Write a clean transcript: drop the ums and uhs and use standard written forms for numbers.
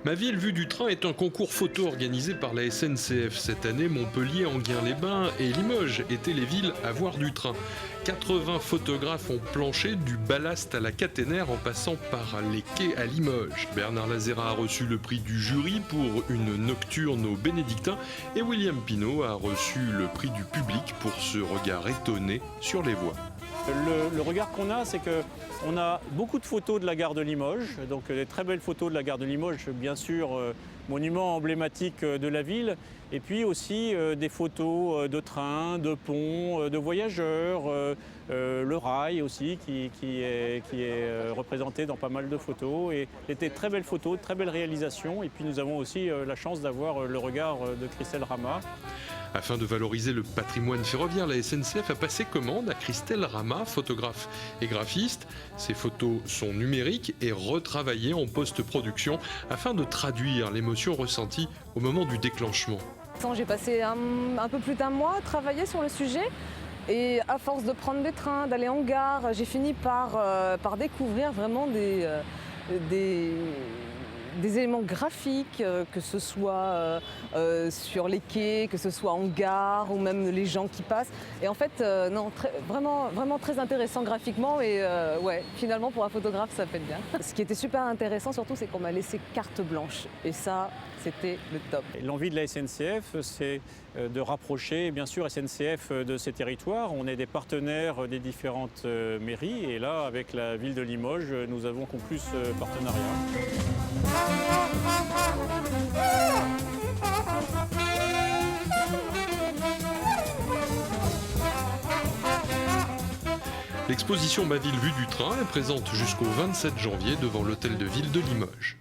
Ma ville vue du train est un concours photo organisé par la SNCF. Cette année, Montpellier, Enghien-les-Bains et Limoges étaient les villes à voir du train. 80 photographes ont planché du ballast à la caténaire en passant par les quais à Limoges. Bernard Lazera a reçu le prix du jury pour une nocturne aux Bénédictins et William Pinault a reçu le prix du public pour ce regard étonné sur les voies. Le regard qu'on a, c'est qu'on a beaucoup de photos de la gare de Limoges, donc des très belles photos de la gare de Limoges, bien sûr, monument emblématique de la ville, et puis aussi des photos de trains, de ponts, de voyageurs, le rail aussi qui est représenté dans pas mal de photos, et des très belles photos, très belles réalisations, et puis nous avons aussi la chance d'avoir le regard de Christelle Rama. Afin de valoriser le patrimoine ferroviaire, la SNCF a passé commande à Christelle Rama, photographe et graphiste. Ces photos sont numériques et retravaillées en post-production afin de traduire l'émotion ressentie au moment du déclenchement. J'ai passé un peu plus d'un mois à travailler sur le sujet. Et à force de prendre des trains, d'aller en gare, j'ai fini par découvrir vraiment des éléments graphiques, que ce soit sur les quais, que ce soit en gare ou même les gens qui passent. Et en fait, vraiment très intéressant graphiquement et ouais, finalement pour un photographe ça fait bien. Ce qui était super intéressant surtout, c'est qu'on m'a laissé carte blanche et ça, c'était le top. L'envie de la SNCF, c'est de rapprocher bien sûr SNCF de ces territoires. On est des partenaires des différentes mairies et là, avec la ville de Limoges, nous avons conclu ce partenariat. L'exposition Ma ville vue du train est présente jusqu'au 27 janvier devant l'hôtel de ville de Limoges.